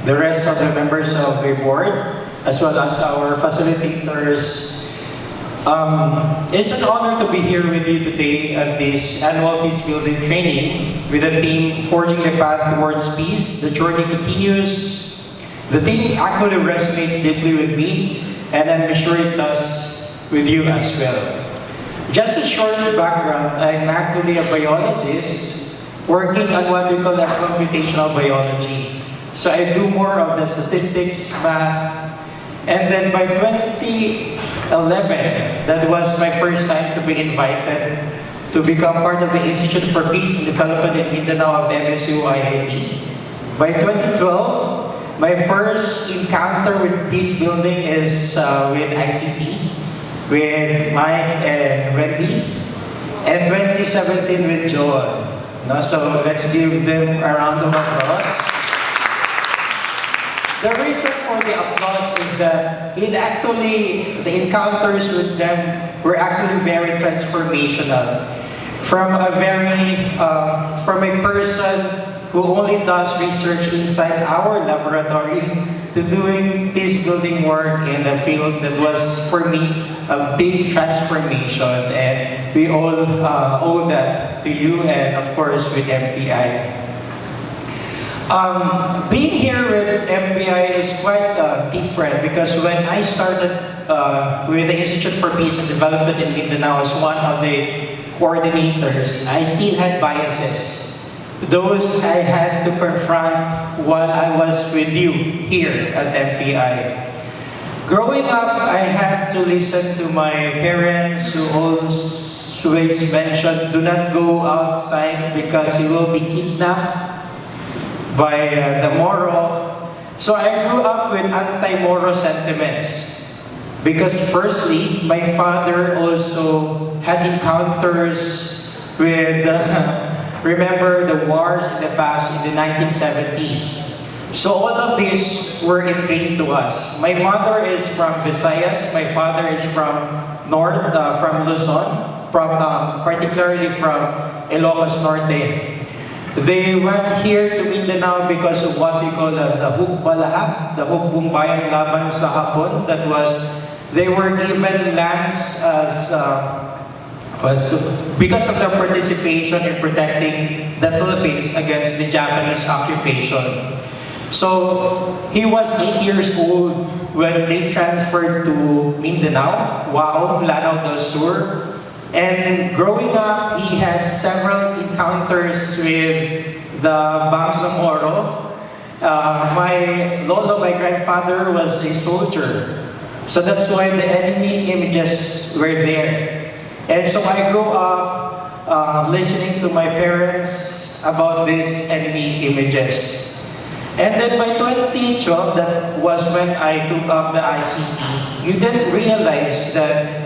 the rest of the members of the board, as well as our facilitators. It's an honor to be here with you today at this annual Peacebuilding training with the theme, Forging the Path Towards Peace. The journey continues. The theme actually resonates deeply with me, and I'm sure it does with you as well. Just a short background, I'm actually a biologist working on what we call as computational biology. So I do more of the statistics, math, and then by 2011, that was my first time to be invited to become part of the Institute for Peace and Development in Mindanao of MSU-IIT. By 2012, my first encounter with Peacebuilding is with ICT, with Mike and Randy, and 2017 with John. No, so let's give them a round of applause. The reason for the applause is that the encounters with them were actually very transformational. From a person who only does research inside our laboratory to doing peace-building work in the field, that was for me a big transformation, and we all owe that to you and of course with MPI. Being here with MPI is quite different because when I started with the Institute for Peace and Development in Mindanao as one of the coordinators, I still had biases. Those I had to confront while I was with you here at MPI. Growing up, I had to listen to my parents who always mentioned, do not go outside because you will be kidnapped by the Moro. So I grew up with anti-Moro sentiments because firstly, my father also had encounters with, remember the wars in the past in the 1970s. So all of these were ingrained to us. My mother is from Visayas, my father is from North, from Luzon, particularly from Ilocos Norte. They went here to Mindanao because of what we call as the Hukbalahap, the Hukbumbayang Laban sa Hapon. That was, they were given lands as because of their participation in protecting the Philippines against the Japanese occupation. So he was 8 years old when they transferred to Mindanao, Waong, Lanao del Sur. And growing up, he had several encounters with the Bangsamoro. My lolo, my grandfather, was a soldier. So that's why the enemy images were there. And so I grew up listening to my parents about these enemy images. And then by 2012, that was when I took up the ICT, you then realize that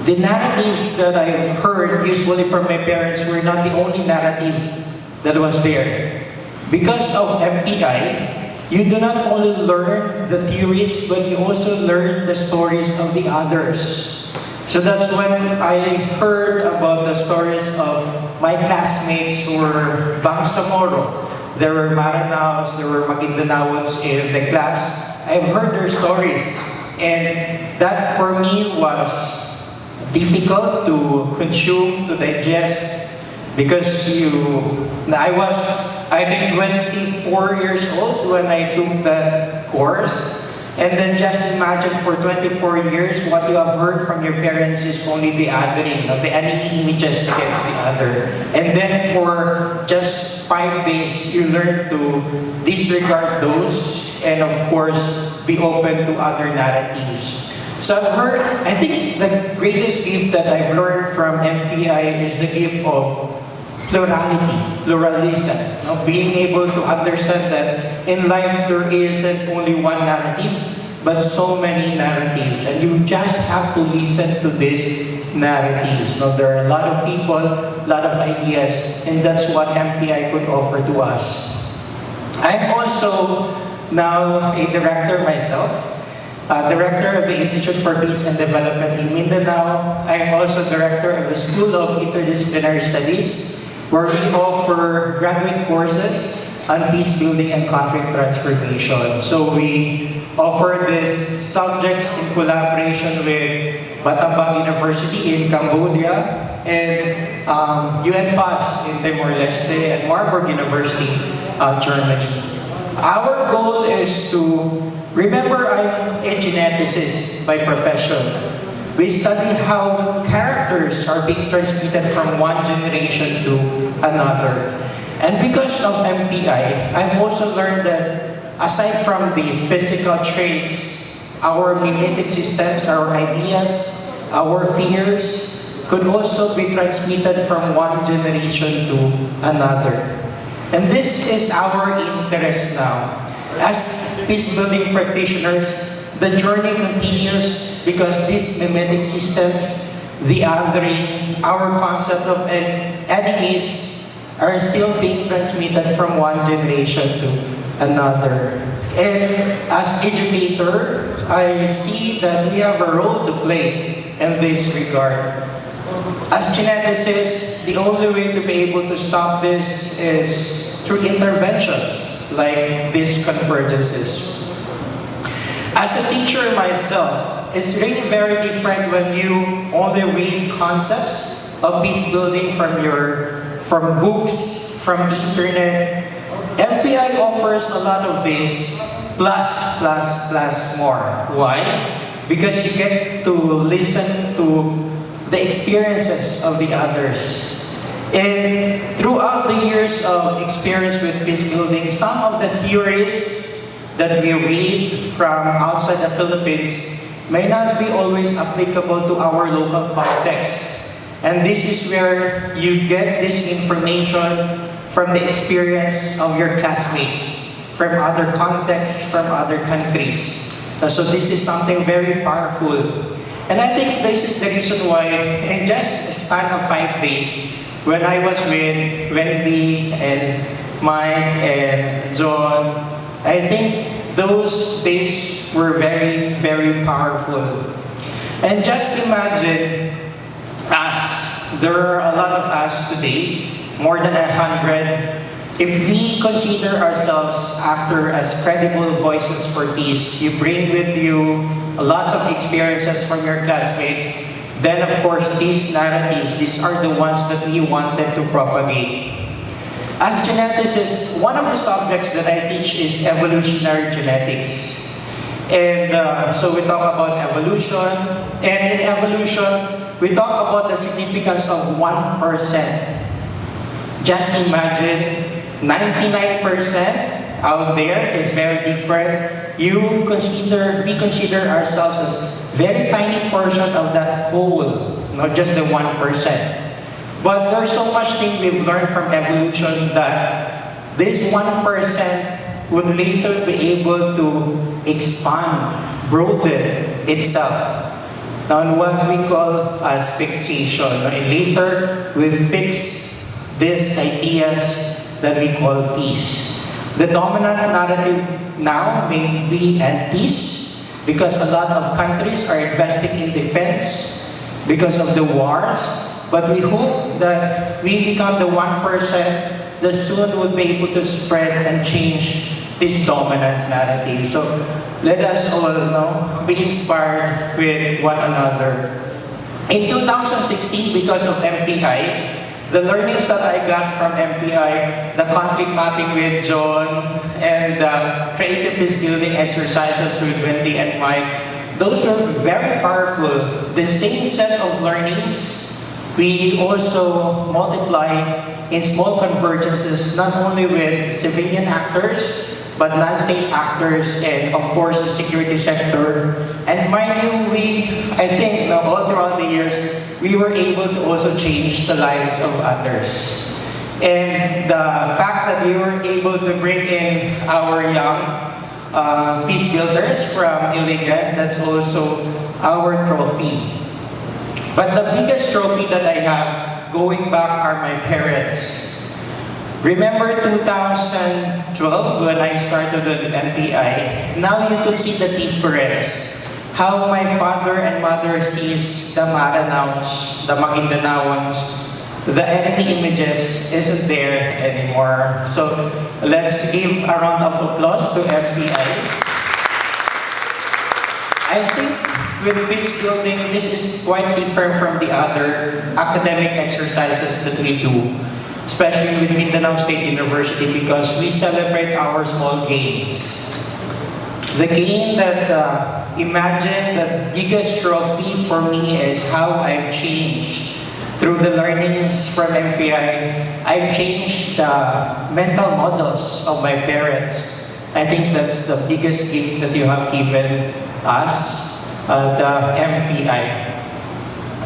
the narratives that I've heard usually from my parents were not the only narrative that was there. Because of MPI, you do not only learn the theories, but you also learn the stories of the others. So that's when I heard about the stories of my classmates who were Bangsamoro. There were Maranaos, there were Magindanaoans in the class. I've heard their stories. And that for me was difficult to consume, to digest, because I was, I think, 24 years old when I took that course. And then just imagine for 24 years, what you have heard from your parents is only the othering, the enemy images against the other. And then for just 5 days, you learn to disregard those and of course, be open to other narratives. So I've heard, I think the greatest gift that I've learned from MPI is the gift of pluralism. Being able to understand that in life there isn't only one narrative, but so many narratives. And you just have to listen to these narratives. There are a lot of people, a lot of ideas, and that's what MPI could offer to us. I'm also now a director myself. Director of the Institute for Peace and Development in Mindanao. I am also Director of the School of Interdisciplinary Studies, where we offer graduate courses on peace building and conflict transformation. So we offer these subjects in collaboration with Batabang University in Cambodia and UNPAS in Timor-Leste and Marburg University, Germany. Our goal is to remember I'm a geneticist by profession. We study how characters are being transmitted from one generation to another. And because of MPI, I've also learned that aside from the physical traits, our mimetic systems, our ideas, our fears could also be transmitted from one generation to another. And this is our interest now. As peace-building practitioners, the journey continues because these mimetic systems, the othering, our concept of enemies are still being transmitted from one generation to another. And as educator, I see that we have a role to play in this regard. As geneticists, the only way to be able to stop this is through interventions like these convergences. As a teacher myself, it's really very different when you only read concepts of peace building from books, from the internet. MPI offers a lot of this plus more. Why? Because you get to listen to the experiences of the others. And throughout the years of experience with peace building, some of the theories that we read from outside the Philippines may not be always applicable to our local context. And this is where you get this information from the experience of your classmates, from other contexts, from other countries. So this is something very powerful. And I think this is the reason why in just a span of 5 days, when I was with Wendy and Mike and John, I think those days were very, very powerful. And just imagine us. There are a lot of us today, more than 100. If we consider ourselves after as credible voices for peace, you bring with you lots of experiences from your classmates, then of course these narratives, these are the ones that we wanted to propagate. As geneticists, one of the subjects that I teach is evolutionary genetics. And so we talk about evolution, and in evolution, we talk about the significance of 1%. Just imagine, 99% out there is very different. We consider ourselves as very tiny portion of that whole, not just the 1%. But there's so much thing we've learned from evolution that this 1% would later be able to expand, broaden itself. Now, what we call as fixation. And later, we fix these ideas that we call peace. The dominant narrative now may be at peace because a lot of countries are investing in defense because of the wars. But we hope that we become the 1% that soon will be able to spread and change this dominant narrative. So let us all be inspired with one another. In 2016, because of MPI, the learnings that I got from MPI, the conflict mapping with John, and the creative peace building exercises with Wendy and Mike, those were very powerful. The same set of learnings, we also multiply in small convergences, not only with civilian actors, but non-state actors, and of course the security sector. And mind you, I think all throughout the years, we were able to also change the lives of others. And the fact that we were able to bring in our young peace builders from Iligan, that's also our trophy. But the biggest trophy that I have going back are my parents. Remember 2012 when I started with MPI? Now you can see the difference. How my father and mother sees the Maranaos, the Magindanaons, the enemy images isn't there anymore. So let's give a round of applause to MPI. I think with Peacebuilding, this is quite different from the other academic exercises that we do, especially with Mindanao State University, because we celebrate our small gains. The gain that, imagine the biggest trophy for me is how I've changed. Through the learnings from MPI, I've changed the mental models of my parents. I think that's the biggest gift that you have given us, the MPI.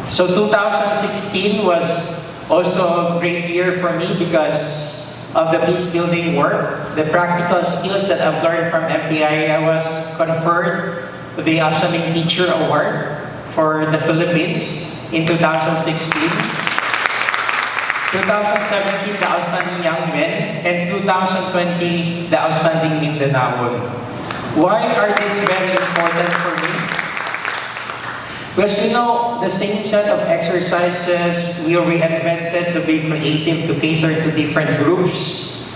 So 2016 was also a great year for me because of the peacebuilding work, the practical skills that I've learned from MPI. I was conferred the Outstanding Teacher Award for the Philippines in 2016. 2017, the Outstanding Young Men, and 2020, the Outstanding Mindanaon. Why are these very important for me? Because the same set of exercises we reinvented to be creative, to cater to different groups.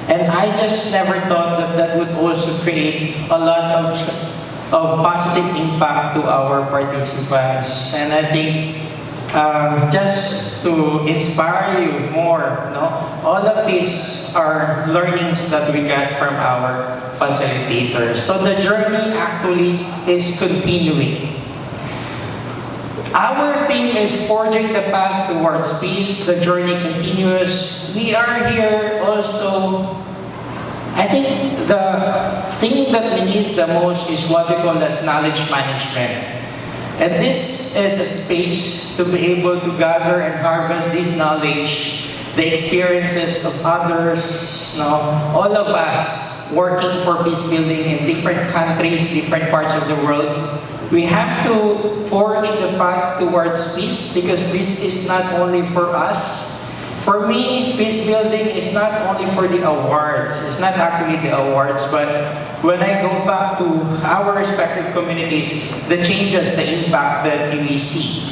And I just never thought that that would also create a lot of positive impact to our participants. And I think just to inspire you more, all of these are learnings that we got from our facilitators. So the journey actually is continuing. Our theme is forging the path towards peace. The journey continues. We are here also. I think the thing that we need the most is what we call as knowledge management. And this is a space to be able to gather and harvest this knowledge, the experiences of others, all of us working for peacebuilding in different countries, different parts of the world. We have to forge the path towards peace because this is not only for us. For me, peacebuilding is not only for the awards. It's not actually the awards, but when I go back to our respective communities, the changes, the impact that we see.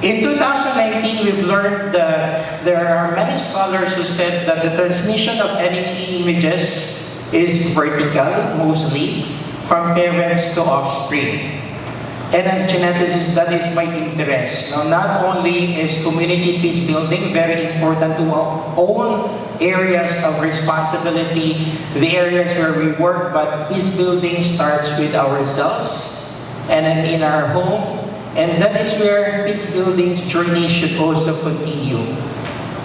In 2019, we've learned that there are many scholars who said that the transmission of enemy images is vertical, mostly, from parents to offspring. And as geneticists, that is my interest. Now, not only is community peace building very important to our own areas of responsibility, the areas where we work, but peace building starts with ourselves and then in our home. And that is where peace building's journey should also continue.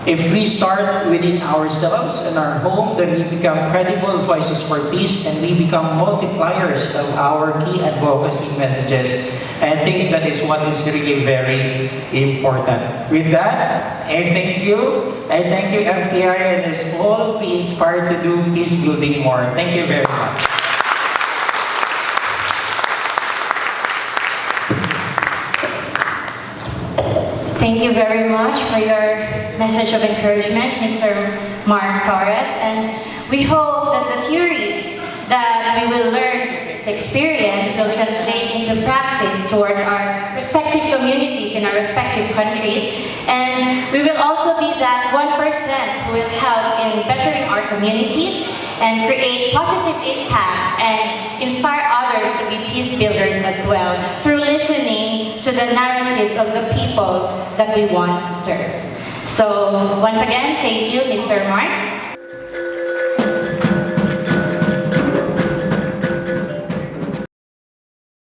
If we start within ourselves and our home, then we become credible voices for peace and we become multipliers of our key advocacy messages. And I think that is what is really very important. With that, I thank you. I thank you, MPI, and let's all be inspired to do peace building more. Thank you very much. Thank you very much for your message of encouragement, Mr. Mark Torres, and we hope that the theories that we will learn from this experience will translate into practice towards our respective communities in our respective countries, and we will also be that 1% who will help in bettering our communities and create positive impact and inspire others to be peace builders as well through listening to the narratives of the people that we want to serve. So once again, thank you, Mr. Mark.